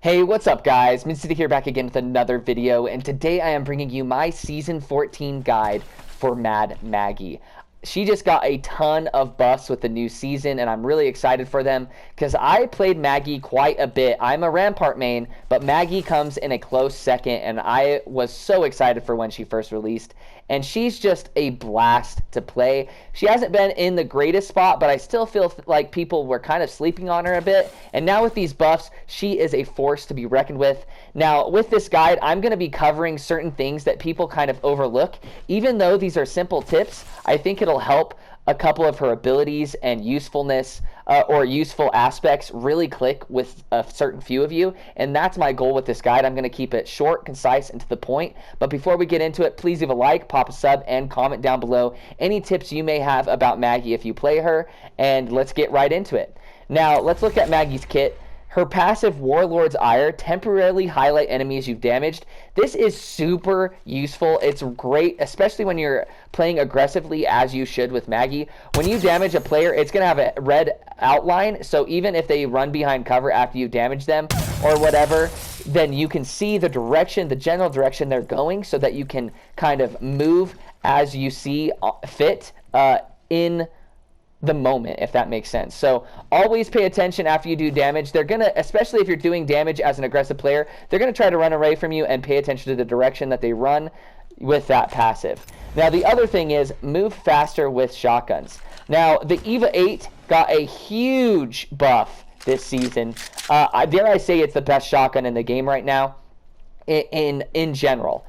Hey, what's up guys? Mincity here back again with another video, and today I am bringing you my Season 14 guide for Mad Maggie. She just got a ton of buffs with the new season, and I'm really excited for them because I played Maggie quite a bit. I'm a Rampart main, but Maggie comes in a close second, and I was so excited for when she first released. And she's just a blast to play. She hasn't been in the greatest spot, but I still feel like people were kind of sleeping on her a bit. And now with these buffs, she is a force to be reckoned with. Now, with this guide, I'm going to be covering certain things that people kind of overlook. Even though these are simple tips, I think it'll help a couple of her abilities and usefulness or useful aspects really click with a certain few of you, and that's my goal with this guide. I'm going to keep it short, concise, and to the point. But before we get into it, please leave a like, pop a sub, and comment down below any tips you may have about Maggie if you play her, and let's get right into it. Now, let's look at Maggie's kit. Her passive Warlord's Ire, temporarily highlight enemies you've damaged. This is super useful. It's great, especially when you're playing aggressively as you should with Maggie. When you damage a player, it's going to have a red outline, so even if they run behind cover after you damage them or whatever, then you can see the direction, the general direction they're going, so that you can kind of move as you see fit in the moment, if that makes sense. So always pay attention after you do damage. They're gonna, especially if you're doing damage as an aggressive player, they're gonna try to run away from you, and pay attention to the direction that they run with that passive. Now the other thing is move faster with shotguns. Now the Eva 8 got a huge buff this season. Dare I say it's the best shotgun in the game right now in general.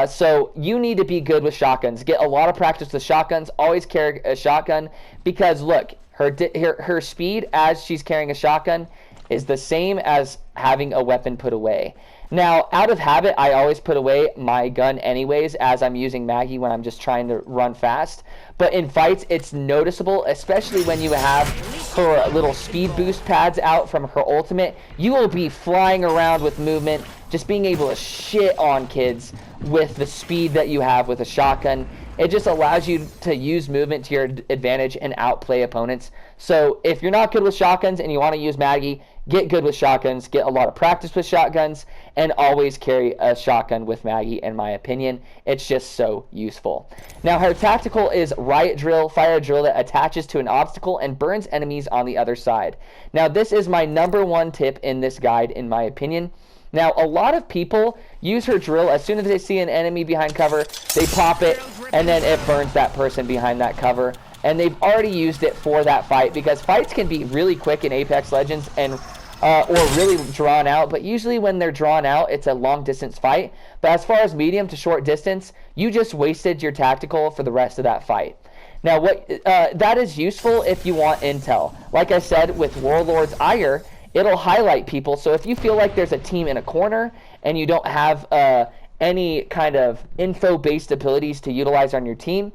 So you need to be good with shotguns. Get a lot of practice with shotguns. Always carry a shotgun, because look, her speed as she's carrying a shotgun is the same as having a weapon put away. Now, out of habit, I always put away my gun anyways as I'm using Maggie when I'm just trying to run fast. But in fights, it's noticeable, especially when you have her little speed boost pads out from her ultimate. You will be flying around with movement, just being able to shit on kids with the speed that you have with a shotgun. It just allows you to use movement to your advantage and outplay opponents. So if you're not good with shotguns and you want to use Maggie, get good with shotguns, get a lot of practice with shotguns, and always carry a shotgun with Maggie, in my opinion. It's just so useful. Now, her tactical is Riot Drill, fire drill that attaches to an obstacle and burns enemies on the other side. Now, this is my #1 tip in this guide, in my opinion. Now, a lot of people use her drill as soon as they see an enemy behind cover, they pop it, and then it burns that person behind that cover. And they've already used it for that fight, because fights can be really quick in Apex Legends and or really drawn out. But usually when they're drawn out, it's a long distance fight. But as far as medium to short distance, you just wasted your tactical for the rest of that fight. Now, that is useful if you want intel. Like I said, with Warlord's Ire, it'll highlight people. So if you feel like there's a team in a corner and you don't have any kind of info-based abilities to utilize on your team,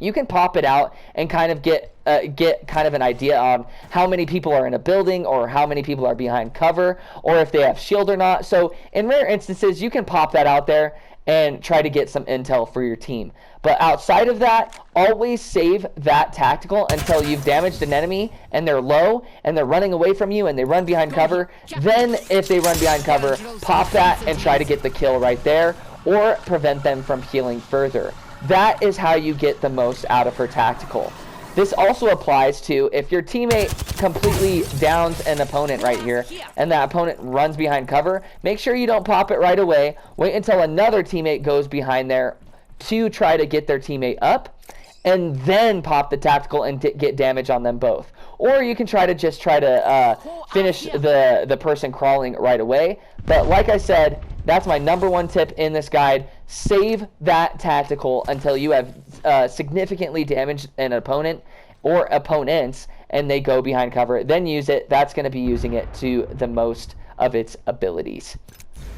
you can pop it out and kind of get kind of an idea on how many people are in a building, or how many people are behind cover, or if they have shield or not. So in rare instances, you can pop that out there and try to get some intel for your team. But outside of that, always save that tactical until you've damaged an enemy and they're low and they're running away from you and they run behind cover. Then if they run behind cover, pop that and try to get the kill right there, or prevent them from healing further. That is how you get the most out of her tactical. This also applies to if your teammate completely downs an opponent right here and that opponent runs behind cover, make sure you don't pop it right away. Wait until another teammate goes behind there to try to get their teammate up, and then pop the tactical and get damage on them both. Or you can try to finish the person crawling right away. But like I said, that's my #1 tip in this guide. Save that tactical until you have significantly damaged an opponent or opponents and they go behind cover. Then use it. That's going to be using it to the most of its abilities.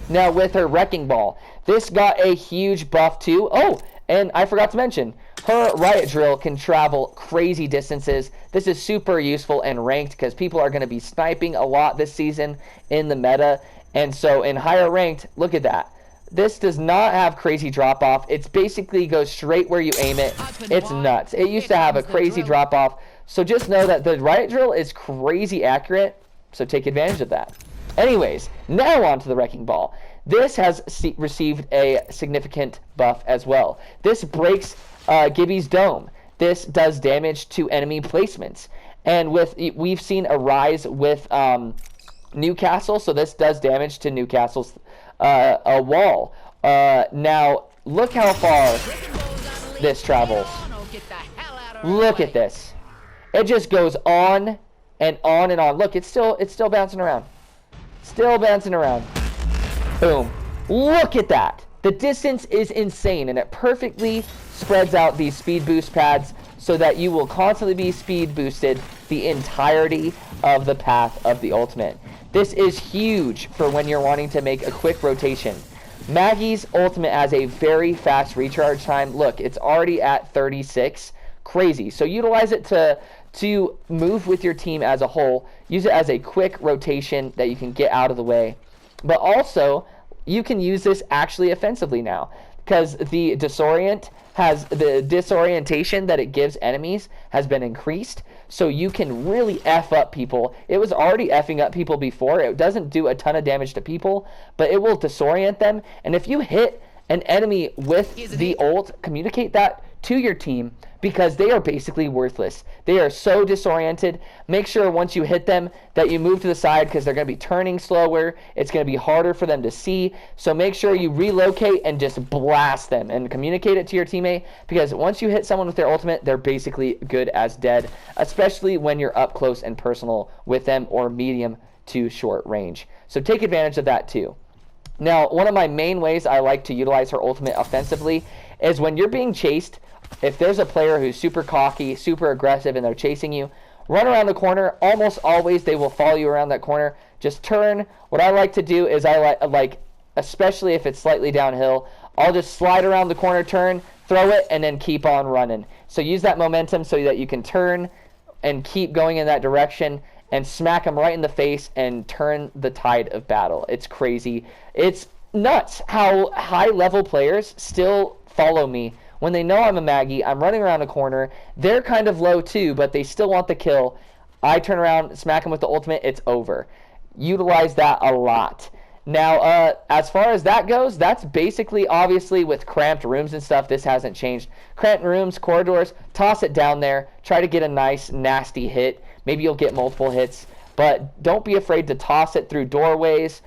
Now, with her Wrecking Ball, this got a huge buff too. Oh, and I forgot to mention, her Riot Drill can travel crazy distances. This is super useful and ranked because people are going to be sniping a lot this season in the meta. And so in higher ranked, look at that. This does not have crazy drop off. It's basically goes straight where you aim it. It's nuts. It used to have a crazy drop off. So just know that the Riot Drill is crazy accurate. So take advantage of that. Anyways, now on to the Wrecking Ball. This has received a significant buff as well. This breaks Gibby's dome. This does damage to enemy placements. And we've seen a rise with Newcastle, so this does damage to Newcastle's a wall. Now, look how far this travels. Look at this. It just goes on and on and on. Look, it's still bouncing around. Still bouncing around. Boom. Look at that. The distance is insane, and it perfectly spreads out these speed boost pads so that you will constantly be speed boosted the entirety of the path of the ultimate. This is huge for when you're wanting to make a quick rotation. Maggie's ultimate has a very fast recharge time. Look, it's already at 36. Crazy. So utilize it to move with your team as a whole. Use it as a quick rotation that you can get out of the way. But also, you can use this actually offensively now, because the disorientation that it gives enemies has been increased, so you can really F up people. It was already effing up people before. It doesn't do a ton of damage to people, but it will disorient them. And if you hit an enemy with the ult, communicate that to your team, because they are basically worthless. They are so disoriented. Make sure once you hit them that you move to the side, because they're going to be turning slower. It's going to be harder for them to see. So make sure you relocate and just blast them and communicate it to your teammate, because once you hit someone with their ultimate, they're basically good as dead, especially when you're up close and personal with them or medium to short range. So take advantage of that too. Now, one of my main ways I like to utilize her ultimate offensively is when you're being chased. If there's a player who's super cocky, super aggressive, and they're chasing you, run around the corner. Almost always they will follow you around that corner. Just turn. What I like to do is I like, especially if it's slightly downhill, I'll just slide around the corner, turn, throw it, and then keep on running. So use that momentum so that you can turn and keep going in that direction and smack them right in the face and turn the tide of battle. It's crazy. It's nuts how high-level players still follow me. When they know I'm a Maggie, I'm running around a corner. They're kind of low too, but they still want the kill. I turn around, smack them with the ultimate, it's over. Utilize that a lot. Now, as far as that goes, that's basically, obviously, with cramped rooms and stuff, this hasn't changed. Cramped rooms, corridors, toss it down there. Try to get a nice, nasty hit. Maybe you'll get multiple hits, but don't be afraid to toss it through doorways.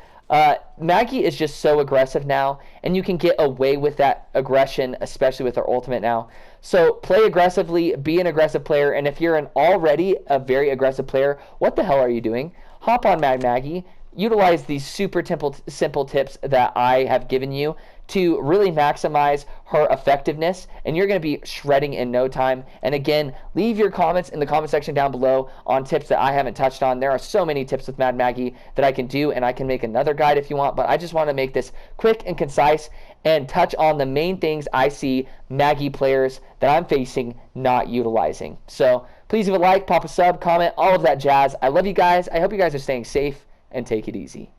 Maggie is just so aggressive now, and you can get away with that aggression, especially with her ultimate now. So play aggressively, be an aggressive player, and if you're already a very aggressive player, what the hell are you doing? Hop on Maggie. Utilize these super simple tips that I have given you to really maximize her effectiveness, and you're going to be shredding in no time. And again, leave your comments in the comment section down below on tips that I haven't touched on. There are so many tips with Mad Maggie that I can do, and I can make another guide if you want, but I just want to make this quick and concise and touch on the main things I see Maggie players that I'm facing not utilizing. So please leave a like, pop a sub, comment, all of that jazz. I love you guys. I hope you guys are staying safe, and take it easy.